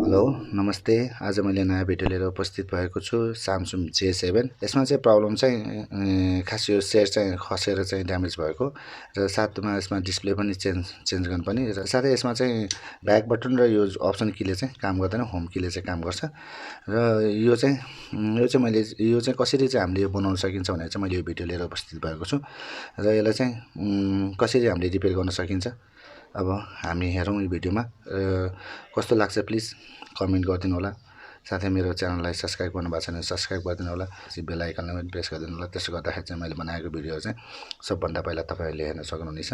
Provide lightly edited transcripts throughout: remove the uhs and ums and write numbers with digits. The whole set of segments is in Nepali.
हेलो नमस्ते। आज मैले नयाँ भिडियो लिएर उपस्थित भएको छु स्यामसङ J7। यसमा चाहिँ प्रब्लम चाहिँ खास यो सेट चाहिँ खसेर चाहिँ ड्यामेज भएको र साथमा यसमा डिस्प्ले पनि चेन्ज गर्नुपर्ने र साथै यसमा चाहिँ ब्याक बटन र यो अप्सन कीले चाहिँ काम गर्दैन, होम कीले चाहिँ काम गर्छ। र यो चाहिँ कसरी चाहिँ हामीले यो बनाउन सकिन्छ भनेर चाहिँ मैले यो भिडियो लिएर उपस्थित भएको छु र यसलाई चाहिँ कसरी हामीले रिपेयर गर्न सकिन्छ अब हामी हेरौँ यो भिडियोमा। कस्तो लाग्छ प्लिज कमेन्ट गरिदिनु होला। साथै मेरो च्यानललाई सब्स्क्राइब गर्नु भएको छैन भने सब्स्क्राइब गरिदिनु होला। बेल आइकनलाई पनि प्रेस गरिदिनु होला। त्यसो गर्दाखेरि चाहिँ मैले बनाएको भिडियो चाहिँ सबभन्दा पहिला तपाईँहरूले हेर्न सक्नुहुनेछ।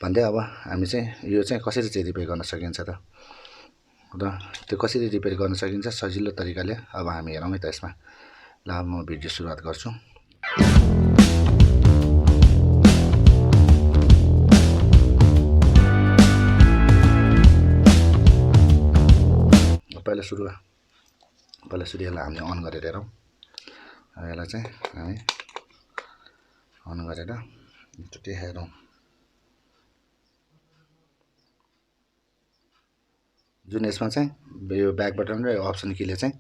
भन्दै अब हामी चाहिँ यो चाहिँ कसरी चाहिँ रिपेयर गर्न सकिन्छ त र त्यो कसरी रिपेयर गर्न सकिन्छ सजिलो तरिकाले अब हामी हेरौँ है त यसमा। ल म भिडियो सुरुवात गर्छु। पहिला सुरु यसलाई हामीले अन गरेर हेरौँ। यसलाई चाहिँ हामी अन गरेर एकचोटि हेरौँ। जुन यसमा चाहिँ यो ब्याक बटन र यो अप्सन कीले चाहिँ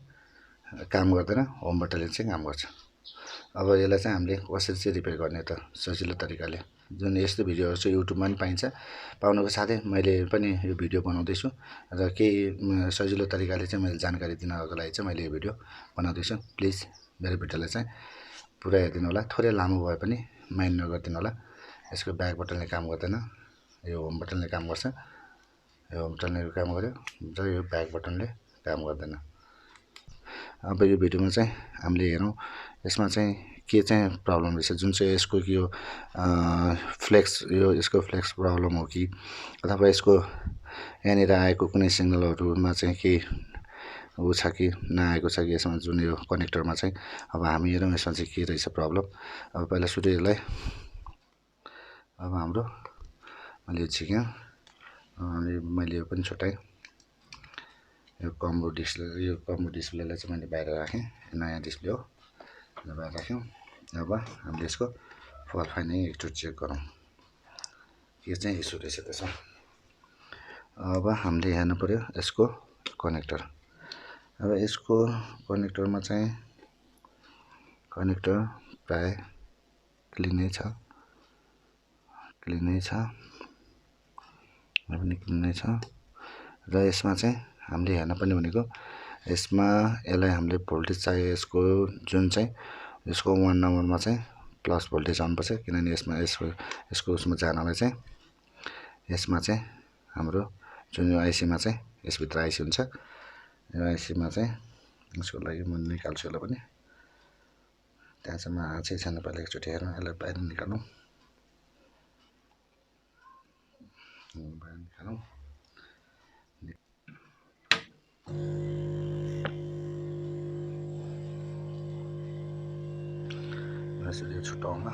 काम गर्दैन, होम बटनले चाहिँ काम गर्छ। अब यसलाई चाहिँ हामीले कसरी चाहिँ रिपेयर गर्ने त सजिलो तरिकाले। जुन यस्तो भिडियोहरू चाहिँ युट्युबमा पनि पाइन्छ, पाउनुको साथै मैले पनि यो भिडियो बनाउँदैछु र केही सजिलो तरिकाले चाहिँ मैले जानकारी दिनको लागि चाहिँ मैले यो भिडियो बनाउँदैछु। प्लिज मेरो भिडियोलाई चाहिँ पुरा हेरिदिनु होला। थोरै लामो भए पनि माइन्ड नगरिदिनु होला। यसको ब्याक बटनले काम गर्दैन, यो होम बटनले काम गर्छ। यो होम बटनले काम गर्यो र यो ब्याक बटनले काम गर्दैन। अब यो भिडियोमा चाहिँ हामीले हेरौँ यसमा चाहिँ के चाहिँ प्रब्लम रहेछ। जुन चाहिँ यसको यो यसको फ्लेक्स प्रब्लम हो कि अथवा यसको यहाँनिर आएको कुनै सिग्नलहरूमा चाहिँ केही ऊ छ कि नआएको छ कि यसमा जुन यो कनेक्टरमा चाहिँ। अब हामी हेरौँ यसमा चाहिँ के रहेछ प्रब्लम। अब पहिला सुरु यसलाई अब हाम्रो मैले यो झिक्याँ अनि मैले यो पनि छुट्याएँ। यो कम्बो डिस्प्लेलाई चाहिँ मैले बाहिर राखेँ। नयाँ डिस्प्ले हो, बाहिर राख्यौँ। अब हामीले यसको फल नै एकचोटि चेक गरौँ के चाहिँ इस्यु रहेछ त्यसमा। अब हामीले हेर्नु पऱ्यो यसको कनेक्टर। अब यसको कनेक्टरमा चाहिँ कनेक्टर प्राय क्लिनै छ र यसमा चाहिँ हामीले हेर्नुपर्ने भनेको यसमा यसलाई हामीले भोल्टेज चाहियो। यसको जुन चाहिँ यसको 1 नम्बरमा चाहिँ प्लस भोल्टेज आउनुपर्छ, किनभने यसको उसमा जानलाई चाहिँ यसमा चाहिँ हाम्रो जुन यो आइसीमा चाहिँ यसभित्र आइसी हुन्छ। यो आइसीमा चाहिँ यसको लागि म निकाल्छु यसलाई पनि। त्यहाँ चाहिँ म आँचै छैन, पहिला एकचोटि हेरौँ। यसलाई बाहिर निकालौँ। यसरी छुट्याउँदा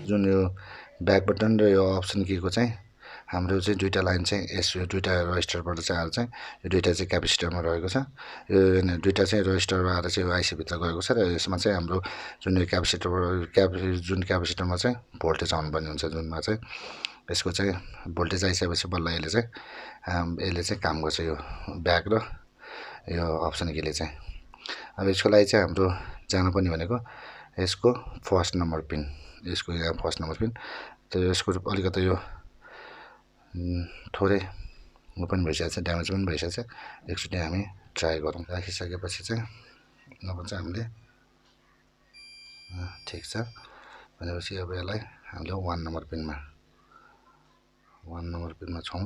जुन यो ब्याक बटन र यो अप्सन कीको चाहिँ हाम्रो चाहिँ दुईवटा लाइन चाहिँ यो दुईवटा रजिस्टरबाट चाहिँ आएर चाहिँ यो दुईवटा चाहिँ क्यापेसिटरमा रहेको छ। यो दुईवटा चाहिँ रजिस्टरमा आएर चाहिँ यो आइसीभित्र गएको छ र यसमा चाहिँ हाम्रो जुन यो जुन क्यापेसिटरमा चाहिँ भोल्टेज आउनुपर्ने हुन्छ, जुनमा चाहिँ यसको चाहिँ भोल्टेज आइसकेपछि बल्ल यसले चाहिँ काम गर्छ, यो ब्याक र यो अप्सन कीले चाहिँ। अब यसको लागि चाहिँ हाम्रो जानुपर्ने भनेको यसको फर्स्ट नम्बर पिन, यसको यहाँ फर्स्ट नम्बर पिन। त यसको अलिकति यो थोरै ऊ पनि भइसकेको छ, ड्यामेज पनि भइसकेको छ। एकचोटि हामी ट्राई गरौँ। राखिसकेपछि चाहिँ अब चाहिँ हामीले ठिक छ भनेपछि अब यसलाई हामीले 1 नम्बर पिनमा छौँ।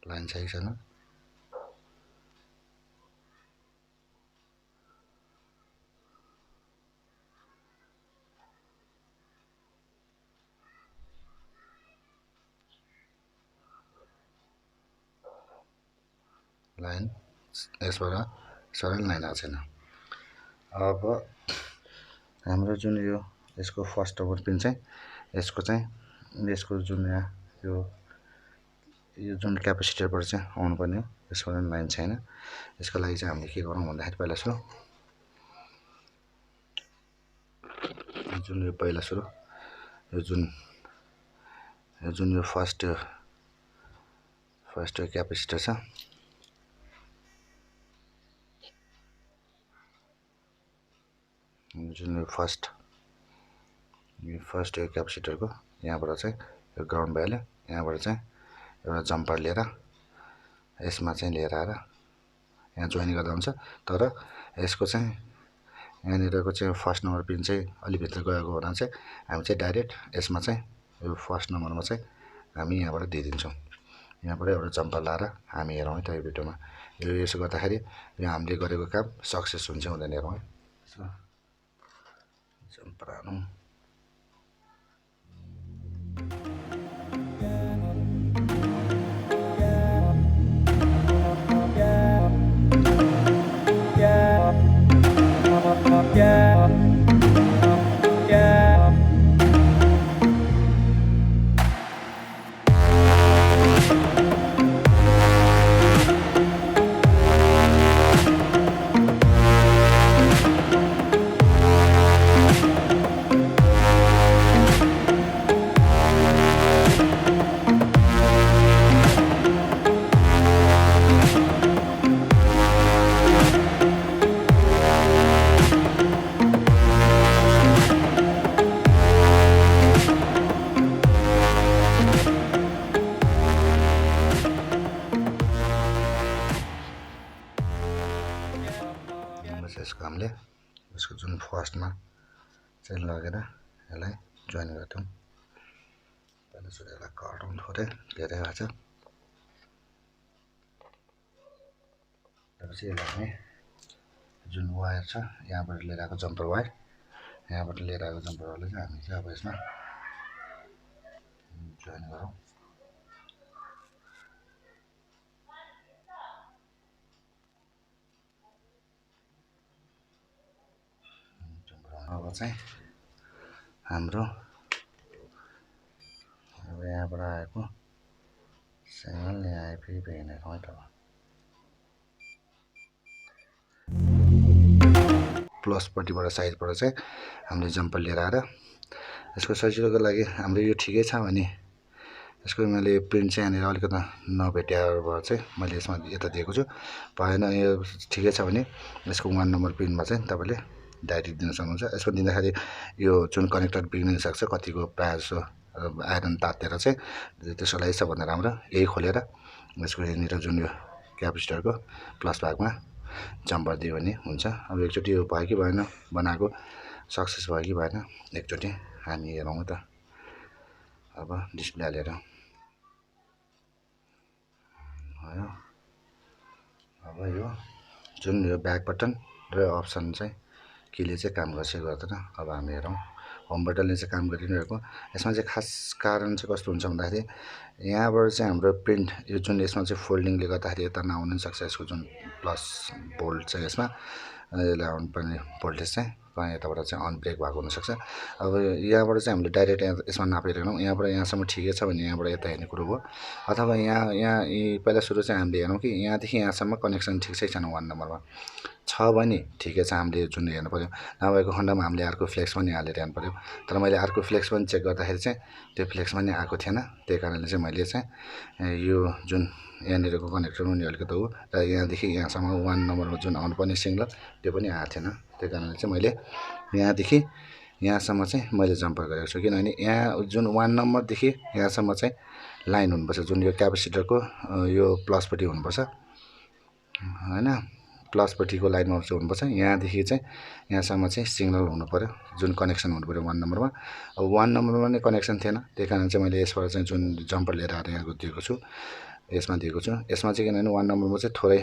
लाइन सही छैन, लाइन यसबाट सरल लाइन आएको छैन। अब हाम्रो जुन यो यसको फर्स्ट ओभर पिन चाहिँ यसको जुन यहाँ यो जुन क्यापेसिटरबाट चाहिँ आउनुपर्ने हो, यसको लाइन छैन। यसको लागि चाहिँ हामीले के गरौँ भन्दाखेरि पहिला सुरु यो जुन यो फर्स्ट क्यापेसिटर छ, जुन यो फर्स्ट यो क्यापेसिटरको यहाँबाट चाहिँ यो ग्राउन्ड भ्याल्यु, यहाँबाट चाहिँ एउटा जम्पर लिएर यसमा चाहिँ लिएर आएर यहाँ जोइन गर्दा हुन्छ। तर यसको चाहिँ यहाँनिरको चाहिँ फर्स्ट नम्बर पिन चाहिँ अलि भित्र गएको हुँदा चाहिँ हामी चाहिँ डाइरेक्ट यसमा चाहिँ यो फर्स्ट नम्बरमा चाहिँ हामी यहाँबाट दिइदिन्छौँ। यहाँबाट एउटा जम्पर लाएर हामी हेरौँ है त यो भिडियोमा। यसो गर्दाखेरि यो हामीले गरेको काम सक्सेस हुन्छ हुँदैन हेरौँ है। जम्पर हानौँ। यसको हामीले यसको जुन फर्स्टमा चाहिँ लगेर यसलाई जोइन गर्थ्यौँ। पहिला सुरु यसलाई कटाउनु थोरै धेरै भएको छ। त्यसपछि यसलाई हामी जुन वायर छ यहाँबाट लिएर आएको जम्पर वायर, चाहिँ हामी चाहिँ अब यसमा जोइन गरौँ। अब चाहिँ हाम्रो अब यहाँबाट आएको सिग्नल यहाँ आइपुगेको हेर्नेछौँ है त। प्लसपट्टिबाट साइडबाट चाहिँ हामीले जम्पर लिएर आएर यसको सजिलोको लागि हाम्रो यो ठिकै छ भने यसको मैले प्रिन्ट चाहिँ यहाँनिर अलिकति नभेट्याएर भएर चाहिँ मैले यसमा यता दिएको छु। भएन यो ठिकै छ भने यसको 1 नम्बर पिनमा चाहिँ तपाईँले डाइरेक्ट दिन सक्नुहुन्छ। यसको दिँदाखेरि यो जुन कनेक्टर बिग्रिन सक्छ, कतिको प्रायः जसो आइरन तातेर चाहिँ त्यसको लागि सबभन्दा राम्रो यही खोलेर यसको यहाँनिर जुन यो क्यापेसिटरको प्लस भागमा जम्पर दियो भने हुन्छ। अब एकचोटि यो भयो कि भएन, बनाएको सक्सेस भयो कि भएन एकचोटि हामी हेरौँ त। अब डिस्प्ले हालेर भयो। अब यो जुन यो ब्याक बटन र अप्सन चाहिँ केले चाहिँ काम गर्छ गर्दैन अब हामी हेरौँ। होम बटनले चाहिँ काम गरिरहेको यसमा चाहिँ खास कारण चाहिँ कस्तो हुन्छ भन्दाखेरि यहाँबाट चाहिँ हाम्रो प्रिन्ट यो जुन यसमा चाहिँ फोल्डिङले गर्दाखेरि यता नआउनु पनि सक्छ। यसको जुन प्लस बोल्ट चाहिँ यसमा यसलाई आउनुपर्ने भोल्टेज चाहिँ कहीँ यताबाट चाहिँ अन ब्रेक भएको हुनसक्छ। अब यहाँबाट चाहिँ हामीले डाइरेक्ट यसमा नापेर हेरौँ। यहाँबाट यहाँसम्म ठिकै छ भने यहाँबाट यता हेर्ने कुरो हो। अथवा यहाँ पहिला सुरु चाहिँ हामीले हेरौँ कि यहाँदेखि यहाँसम्म कनेक्सन ठिकै छैन 1 नम्बरमा छ भने ठिकै छ, हामीले जुन हेर्नु पऱ्यो। नभएको खण्डमा हामीले अर्को फ्लेक्स पनि हालेर हेर्नु पऱ्यो। तर मैले अर्को फ्लेक्स पनि चेक गर्दाखेरि चाहिँ त्यो फ्लेक्स पनि आएको थिएन। त्यही कारणले चाहिँ मैले चाहिँ यो जुन यहाँनिरको कनेक्टर पनि अलिकति हो र यहाँदेखि यहाँसम्म 1 नम्बरमा जुन आउनुपर्ने सिग्नल त्यो पनि आएको थिएन। त्यही कारणले चाहिँ मैले यहाँदेखि यहाँसम्म चाहिँ मैले जम्पर गरेको छु। किनभने यहाँ जुन 1 नम्बरदेखि यहाँसम्म चाहिँ लाइन हुनुपर्छ, जुन यो क्यापेसिटरको यो प्लसपट्टि हुनुपर्छ होइन, प्लसपट्टिको लाइनमा चाहिँ हुनुपर्छ। यहाँदेखि चाहिँ यहाँसम्म चाहिँ सिग्नल हुनुपऱ्यो, जुन कनेक्सन हुनुपऱ्यो 1 नम्बरमा। अब 1 नम्बरमा नै कनेक्सन थिएन, त्यही कारण चाहिँ मैले यसबाट चाहिँ जुन जम्पर लिएर आएर यहाँ दिएको छु यसमा दिएको छु। यसमा चाहिँ किनभने 1 नम्बरमा चाहिँ थोरै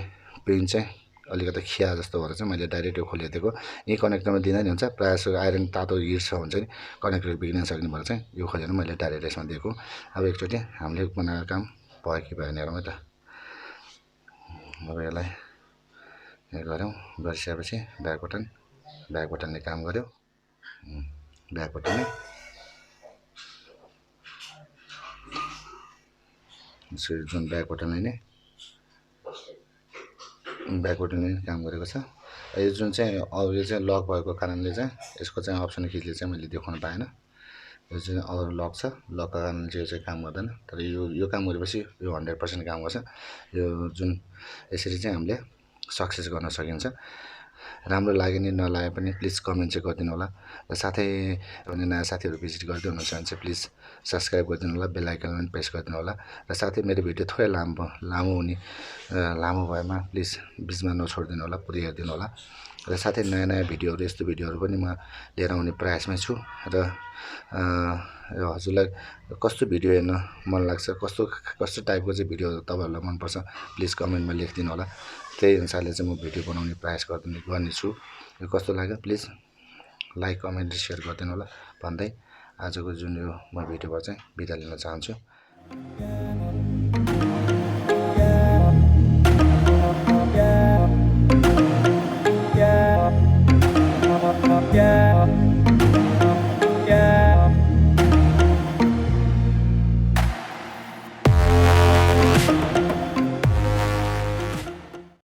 प्रिन्ट चाहिँ अलिकति खिया जस्तो भएर चाहिँ मैले डाइरेक्ट यो खोलिदिएको। यही कनेक्टरमा दिँदा नि हुन्छ, प्रायः जस्तो आइरन तातो हिर्छ हुन्छ नि, कनेक्टर बिग्रिन सक्ने भएर चाहिँ यो खोलेर मैले डाइरेक्ट यसमा दिएको। अब एकचोटि हामीले बनाएको काम भयो कि भएन हेरौँ है त। अब यसलाई गऱ्यौँ। गरिसकेपछि ब्याक बटनले काम गर्यो। ब्याक बटनले जुन ब्याक बटनले काम गरेको छ। यो जुन चाहिँ यो चाहिँ लक भएको कारणले चाहिँ यसको चाहिँ अप्सन किजले चाहिँ मैले देखाउन पाएन। यो चाहिँ अरू लक छ, लकको कारणले चाहिँ यो चाहिँ काम गर्दैन। तर यो काम गरेपछि यो 100% काम गर्छ। यो जुन यसरी चाहिँ हामीले सक्सेस गर्न सकिन्छ। राम्रो लाग्यो नि नलागे पनि प्लिज कमेन्ट चाहिँ गरिदिनु होला। र साथै भने नयाँ साथीहरू भिजिट गर्दै हुनुहुन्छ भने चाहिँ प्लिज सब्सक्राइब गरिदिनु होला, बेल आइकन पनि प्रेस गरिदिनु होला। र साथै मेरो भिडियो थोरै लामो भएमा प्लिज बिचमा नछोडिदिनु होला, पुरै हेरिदिनु होला। र साथै नयाँ भिडियोहरू यस्तो भिडियोहरू पनि म लिएर आउने प्रयासमै छु। र हजुरलाई कस्तो भिडियो हेर्न मन लाग्छ, कस्तो टाइपको चाहिँ भिडियो तपाईँहरूलाई मनपर्छ प्लिज कमेन्टमा लेखिदिनु होला। त्यही अनुसारले चाहिँ म भिडियो बनाउने प्रयास गर्नेछु। यो कस्तो लाग्यो प्लिज लाइक, कमेन्ट, सेयर गरिदिनु होला भन्दै आजको जुन यो म भिडियोबाट चाहिँ बिदा लिन चाहन्छु।